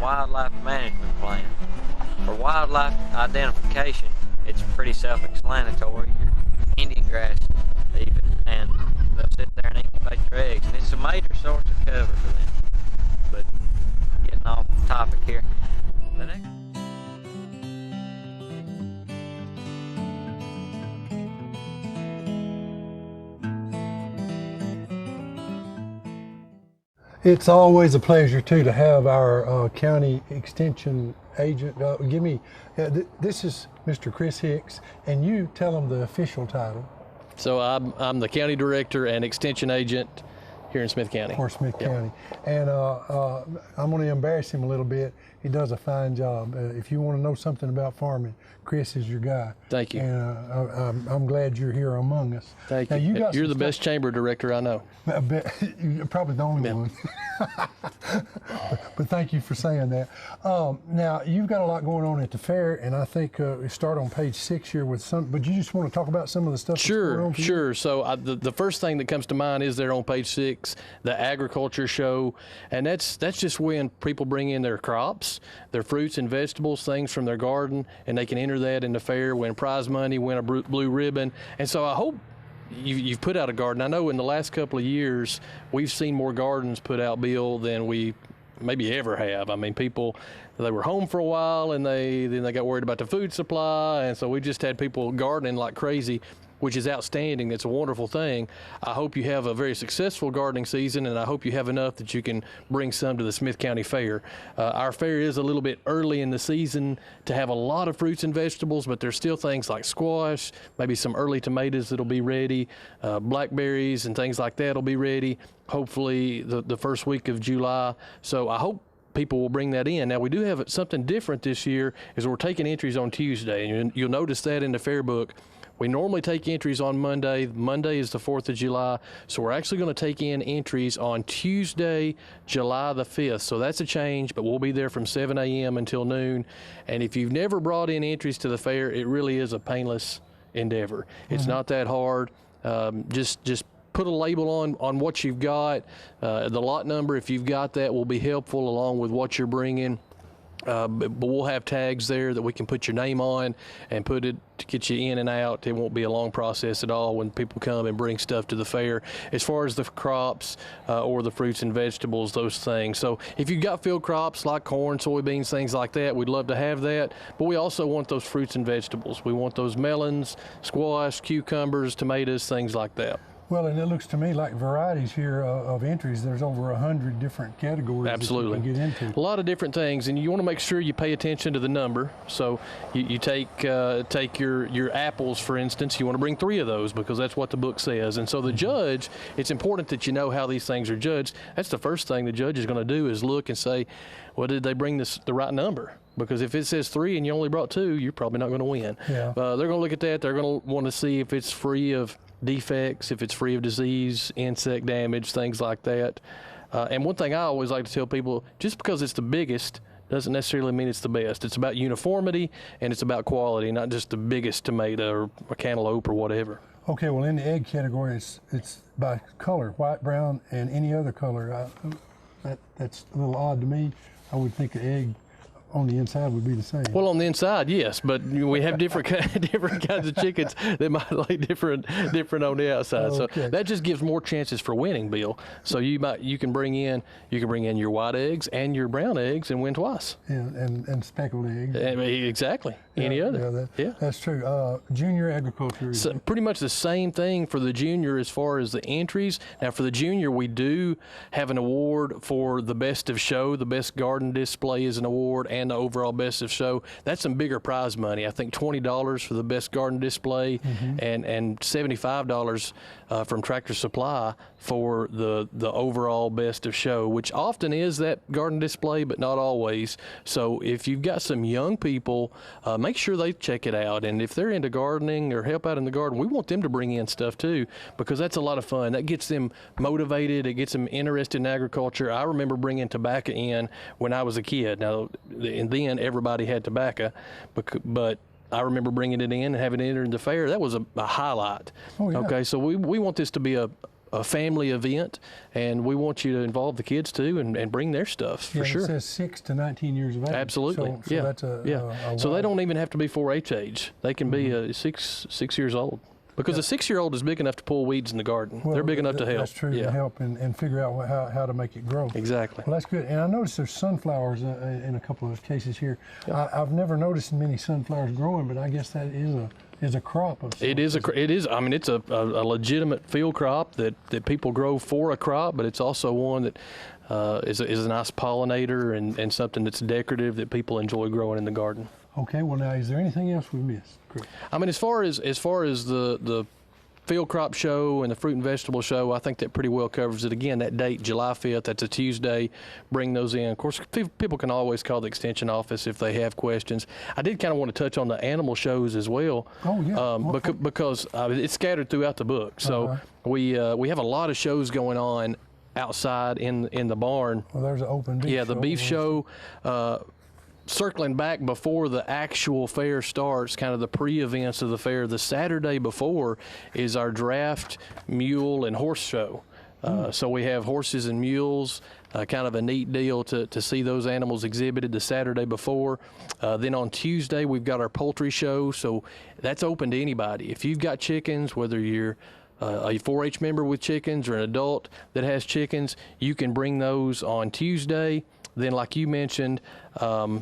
wildlife management plan. For wildlife identification, it's pretty self-explanatory. Your Indian grass, even, and they'll sit there and incubate their eggs, and it's a major source of cover for them. But getting off topic here, the next. It's always a pleasure too to have our county extension agent. This is Mr. Chris Hicks, and you tell him the official title. So I'm the county director and extension agent here in Smith County. For Smith County. And I'm going to embarrass him a little bit. He does a fine job. If you want to know something about farming, Chris is your guy. Thank you. And I'm glad you're here among us. Thank you. You're the best chamber director I know. You're probably the only one. But thank you for saying that. Now, you've got a lot going on at the fair, and I think we start on page 6 here with some, but you just want to talk about some of the stuff that's going on for you? Sure. So the first thing that comes to mind is there on page 6, the agriculture show, and that's just when people bring in their crops, their fruits and vegetables, things from their garden, and they can enter that in the fair, win prize money, win a blue ribbon. And so I hope you've put out a garden. I know in the last couple of years we've seen more gardens put out, Bill, than we maybe ever have. I mean, people, they were home for a while and then they got worried about the food supply, and so we just had people gardening like crazy, which is outstanding. It's a wonderful thing. I hope you have a very successful gardening season, and I hope you have enough that you can bring some to the Smith County Fair. Our fair is a little bit early in the season to have a lot of fruits and vegetables, but there's still things like squash, maybe some early tomatoes that'll be ready, blackberries and things like that will be ready, hopefully the first week of July. So I hope people will bring that in. Now, we do have something different this year, is we're taking entries on Tuesday, and you'll notice that in the fair book. We normally take entries on Monday. Monday is the 4th of July, so we're actually going to take in entries on Tuesday, July the 5th. So that's a change, but we'll be there from 7 a.m. until noon. And if you've never brought in entries to the fair, it really is a painless endeavor. It's not that hard. Just put a label on what you've got. The lot number, if you've got that, will be helpful along with what you're bringing. But we'll have tags there that we can put your name on and put it to get you in and out. It won't be a long process at all when people come and bring stuff to the fair. As far as the crops or the fruits and vegetables, those things. So if you've got field crops like corn, soybeans, things like that, we'd love to have that. But we also want those fruits and vegetables. We want those melons, squash, cucumbers, tomatoes, things like that. Well, and it looks to me like varieties here of entries. There's over 100 different categories. Absolutely. That you can get into. A lot of different things, and you want to make sure you pay attention to the number. So you take your apples, for instance. You want to bring 3 of those because that's what the book says. And so the judge, it's important that you know how these things are judged. That's the first thing the judge is going to do, is look and say, well, did they bring the right number? Because if it says 3 and you only brought 2, you're probably not going to win. Yeah. They're going to look at that. They're going to want to see if it's free of defects, if it's free of disease, insect damage, things like that. And one thing I always like to tell people, just because it's the biggest doesn't necessarily mean it's the best. It's about uniformity and it's about quality, not just the biggest tomato or cantaloupe or whatever. Okay, well, in the egg category, it's by color, white, brown, and any other color. That's a little odd to me. I would think an egg on the inside would be the same. Well, on the inside, yes, but we have different kinds of chickens that might lay different on the outside. Okay. So that just gives more chances for winning, Bill. So you can bring in your white eggs and your brown eggs and win twice. Yeah, and speckled eggs. Exactly. Any other. That's true. Junior agriculture. So pretty much the same thing for the junior as far as the entries. Now for the junior, we do have an award for the best of show. The best garden display is an award, and and the overall best of show. That's some bigger prize money. I think $20 for the best garden display, and $75 from Tractor Supply for the overall best of show, which often is that garden display, but not always. So if you've got some young people, make sure they check it out. And if they're into gardening or help out in the garden, we want them to bring in stuff too, because that's a lot of fun. That gets them motivated. It gets them interested in agriculture. I remember bringing tobacco in when I was a kid. Now, and then everybody had tobacco, but I remember bringing it in and having it enter the fair. That was a highlight. Oh, yeah. Okay, so we want this to be a family event, and we want you to involve the kids too and bring their stuff for sure. It says 6 to 19 years of age. Absolutely. So yeah. That's a so they don't even have to be 4-H age. They can be 6 years old. Because a 6-year-old is big enough to pull weeds in the garden. Well, they're big enough to help. That's true, to help and figure out how to make it grow. Exactly. Well, that's good. And I noticed there's sunflowers in a couple of cases here. I've never noticed many sunflowers growing, but I guess that is a crop of. It is. I mean, it's a legitimate field crop that people grow for a crop, but it's also one that is a nice pollinator and something that's decorative that people enjoy growing in the garden. Okay, well now, is there anything else we missed, Chris? I mean, as far as the field crop show and the fruit and vegetable show, I think that pretty well covers it. Again, that date, July 5th, that's a Tuesday. Bring those in. Of course, people can always call the extension office if they have questions. I did kind of want to touch on the animal shows as well. Oh, yeah. Because it's scattered throughout the book. So we have a lot of shows going on outside in the barn. Well, there's an open beef show. Yeah, the beef show. Circling back before the actual fair starts, kind of the pre-events of the fair, the Saturday before is our draft, mule, and horse show. So we have horses and mules, kind of a neat deal to see those animals exhibited the Saturday before. Then on Tuesday, we've got our poultry show, so that's open to anybody. If you've got chickens, whether you're a 4-H member with chickens or an adult that has chickens, you can bring those on Tuesday. Then, like you mentioned,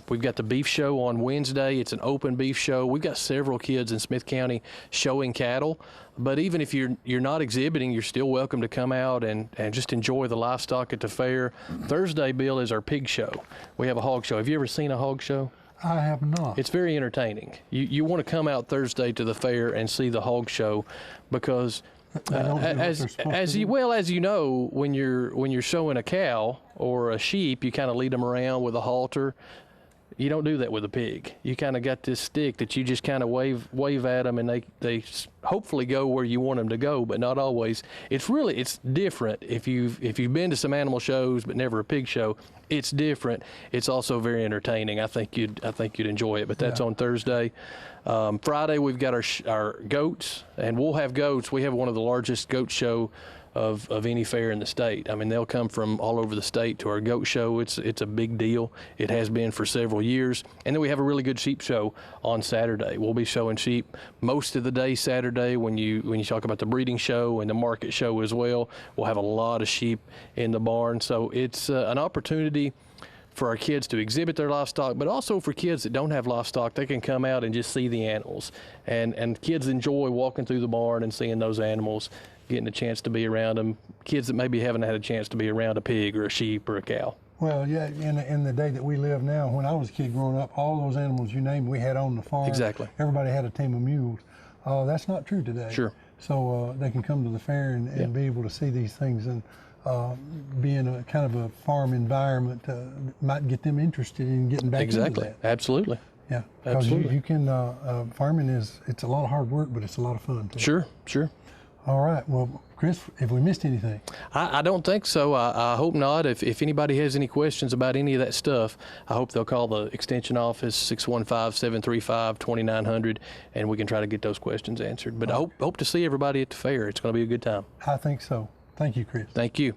we've got the beef show on Wednesday. It's an open beef show. We've got several kids in Smith County showing cattle. But even if you're not exhibiting, you're still welcome to come out and just enjoy the livestock at the fair. Thursday, Bill, is our pig show. We have a hog show. Have you ever seen a hog show? I have not. It's very entertaining. You want to come out Thursday to the fair and see the hog show, because as you know, when you're showing a cow or a sheep, you kind of lead them around with a halter. You don't do that with a pig. You kind of got this stick that you just kind of wave at them, and they hopefully go where you want them to go, but not always. It's different. If you've been to some animal shows but never a pig show, it's different. It's also very entertaining. I think you'd enjoy it. But that's on Thursday. Friday we've got our goats, and we'll have goats. We have one of the largest goat show of any fair in the state. I mean, they'll come from all over the state to our goat show. It's a big deal. It has been for several years. And then we have a really good sheep show on Saturday. We'll be showing sheep most of the day Saturday. When you talk about the breeding show and the market show as well, we'll have a lot of sheep in the barn. So it's an opportunity for our kids to exhibit their livestock, but also for kids that don't have livestock, they can come out and just see the animals. And kids enjoy walking through the barn and seeing those animals, getting a chance to be around them. Kids that maybe haven't had a chance to be around a pig or a sheep or a cow. Well, yeah, in the day that we live now, when I was a kid growing up, all those animals you named we had on the farm. Exactly. Everybody had a team of mules. That's not true today. Sure. So they can come to the fair and be able to see these things, and be in a kind of a farm environment might get them interested in getting back into that. Absolutely. Yeah, because you can, farming it's a lot of hard work, but it's a lot of fun too. Sure. All right, well, Chris, have we missed anything? I don't think so. I hope not. If anybody has any questions about any of that stuff, I hope they'll call the extension office, 615-735-2900, and we can try to get those questions answered. But I hope to see everybody at the fair. It's going to be a good time. I think so. Thank you, Chris. Thank you.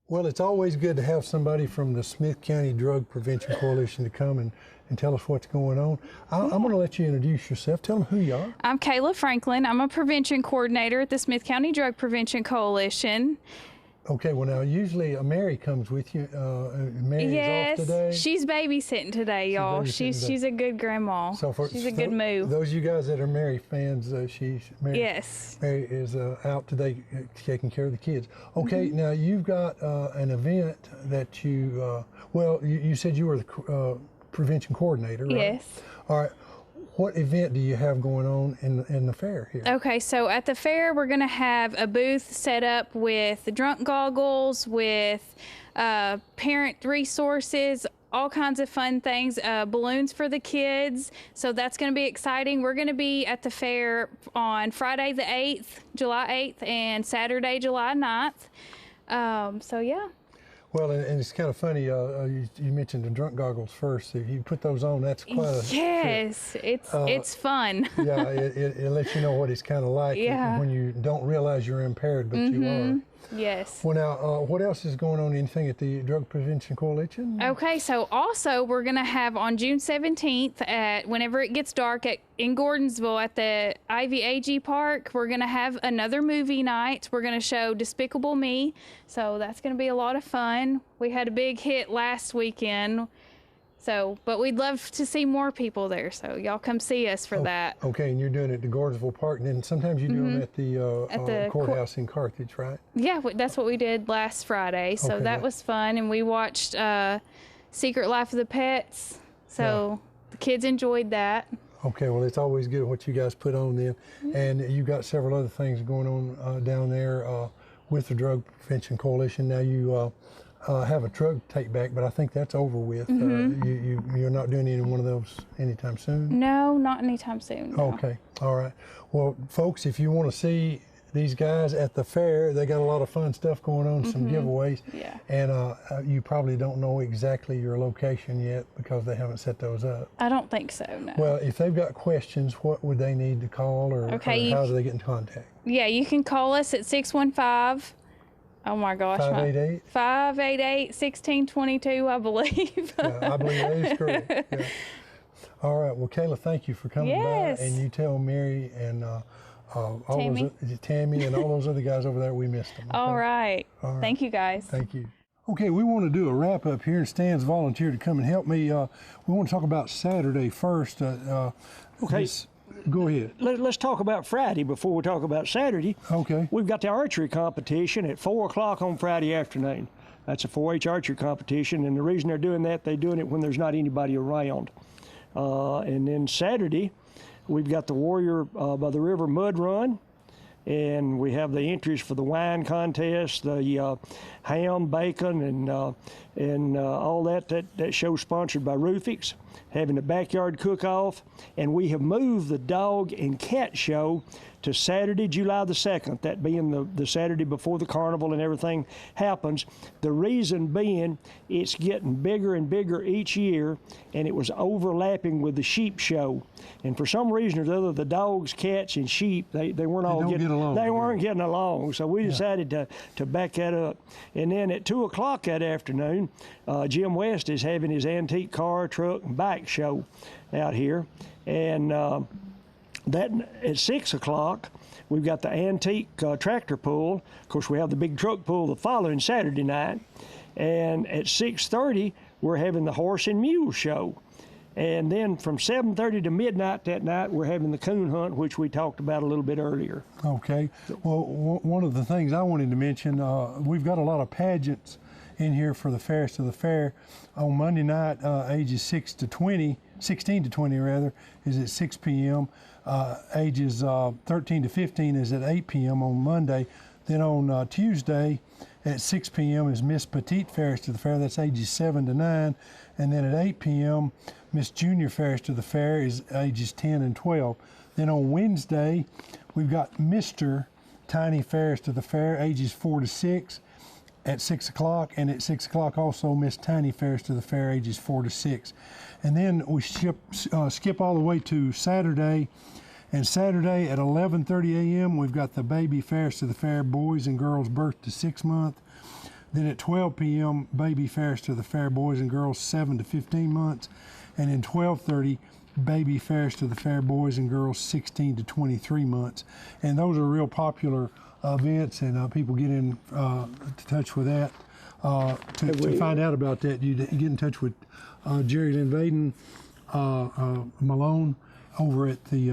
Well, it's always good to have somebody from the Smith County Drug Prevention Coalition to come and tell us what's going on. I'm going to let you introduce yourself. Tell them who you are. I'm Kayla Franklin. I'm a prevention coordinator at the Smith County Drug Prevention Coalition. Okay, well now usually Mary comes with you. Mary is off today. She's babysitting today, y'all. She's a good grandma. She's a good moo. Those of you guys that are Mary fans, Mary is out today taking care of the kids. Okay, now you've got an event that you said you were the prevention coordinator, right? Yes. All right. What event do you have going on in the fair here? Okay, so at the fair, we're going to have a booth set up with drunk goggles, with parent resources, all kinds of fun things, balloons for the kids. So that's going to be exciting. We're going to be at the fair on Friday the 8th, July 8th, and Saturday, July 9th. So yeah. Well, and it's kind of funny, you mentioned the drunk goggles first. If you put those on, that's quite a Yes, it's fun. Yeah, it lets you know what it's kind of like when you don't realize you're impaired, but you are. Yes. Well, now, what else is going on? Anything at the Drug Prevention Coalition? Okay, so also we're going to have on June 17th, whenever it gets dark in Gordonsville at the Ivy AG Park, we're going to have another movie night. We're going to show Despicable Me, so that's going to be a lot of fun. We had a big hit last weekend. But we'd love to see more people there, so y'all come see us for that. Okay, and you're doing it at the Gordonsville Park, and then sometimes you do them at the courthouse in Carthage, right? Yeah, that's what we did last Friday, so that was fun, and we watched Secret Life of the Pets, so the kids enjoyed that. Okay, well, it's always good what you guys put on then, and you got several other things going on down there with the Drug Prevention Coalition. Now you have a drug take back, but I think that's over with. You're not doing any one of those anytime soon? No, not anytime soon. No. Okay, all right. Well, folks, if you want to see these guys at the fair, they got a lot of fun stuff going on, some giveaways. Yeah. And you probably don't know exactly your location yet because they haven't set those up. I don't think so, no. Well, if they've got questions, what would they need to call or how do they get in contact? Yeah, you can call us at 615- Oh my gosh. 588-1622, I believe. Yeah, I believe that is correct. Yeah. All right. Well, Kayla, thank you for coming by. And you tell Mary and Tammy and all those other guys over there we missed them. Okay? All right. Thank you, guys. Thank you. Okay, we want to do a wrap up here, and Stan's volunteered to come and help me. We want to talk about Saturday first. Okay. Go ahead. Let's talk about Friday before we talk about Saturday. Okay. We've got the archery competition at 4 o'clock on Friday afternoon. That's a 4-H archery competition, and the reason they're doing that, they're doing it when there's not anybody around. And then Saturday, we've got the Warrior by the River Mud Run, and we have the entries for the wine contest, the ham, bacon, and all that show sponsored by Roofix, having the backyard cook-off, and we have moved the dog and cat show to Saturday, July the 2nd, that being the Saturday before the carnival and everything happens. The reason being, it's getting bigger and bigger each year, and it was overlapping with the sheep show. And for some reason or the other, the dogs, cats, and sheep, they weren't getting along. So we decided to back that up. And then at 2 o'clock that afternoon, Jim West is having his antique car, truck, and bike show out here. And that at 6 o'clock, we've got the antique tractor pull. Of course, we have the big truck pull the following Saturday night. And at 6:30, we're having the horse and mule show. And then from 7:30 to midnight that night, we're having the coon hunt, which we talked about a little bit earlier. Okay. Well, one of the things I wanted to mention, we've got a lot of pageants in here for the Fairest of the Fair. On Monday night, ages 16 to 20 rather, is at 6 p.m. Ages 13 to 15 is at 8 p.m. on Monday. Then on Tuesday at 6 p.m. is Miss Petite Fairest of the Fair. That's ages 7 to 9. And then at 8 p.m., Miss Junior Fairest of the Fair is ages 10 and 12. Then on Wednesday, we've got Mr. Tiny Fairest of the Fair, ages 4 to 6. At 6 o'clock, and at 6 o'clock also Miss Tiny Fairest of the Fair, ages 4 to 6. And then we skip all the way to Saturday, and Saturday at 11:30 a.m. we've got the Baby Fairest of the Fair, boys and girls birth to 6 months. Then at 12 p.m. Baby Fairest of the Fair, boys and girls 7 to 15 months. And then 12:30 Baby Fairest of the Fair, boys and girls 16 to 23 months. And those are real popular events, and people get in touch with that. To find out about that, you get in touch with Jerry Lynn Vaden Malone over at the,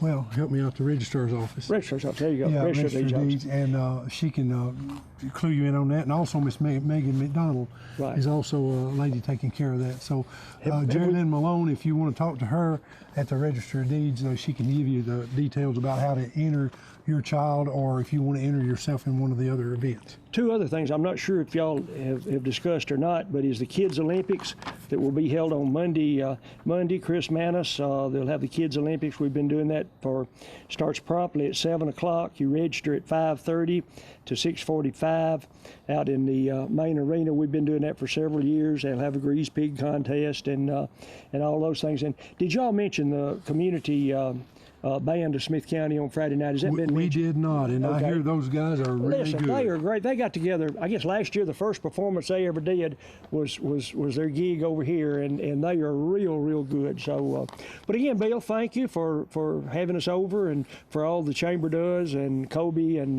help me out, the registrar's office. Registrar's office, there you go. Yeah, Register Deeds, and she can clue you in on that. And also Miss Megan McDonald Right. is also a lady taking care of that. So Jerry Lynn Malone, if you want to talk to her at the Register of Deeds, she can give you the details about how to enter your child, or if you want to enter yourself in one of the other events. Two other things I'm not sure if y'all have discussed or not, but is the Kids Olympics that will be held on Monday, Chris Manis, they'll have the Kids Olympics. We've been doing that starts promptly at 7 o'clock. You register at 5:30 to 6:45 out in the main arena. We've been doing that for several years. They'll have a grease pig contest and all those things. And did y'all mention the community band of Smith County on Friday night? Has that been We mentioned? did not, and Okay. I hear those guys are really Listen, good. they are great. They got together, I guess last year the first performance they ever did was their gig over here, and they are real good. So, but again, Bill, thank you for having us over, and for all the chamber does, and Kobe and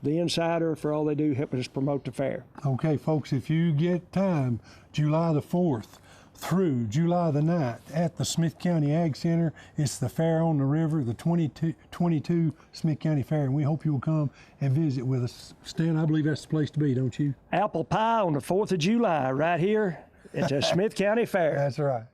the Insider for all they do helping us promote the fair. Okay, folks, if you get time, July the 4th through July the 9th at the Smith County Ag Center. It's the Fair on the River, the 2022 Smith County Fair, and we hope you'll come and visit with us. Stan, I believe that's the place to be, don't you? Apple pie on the 4th of July right here at the Smith County Fair. That's right.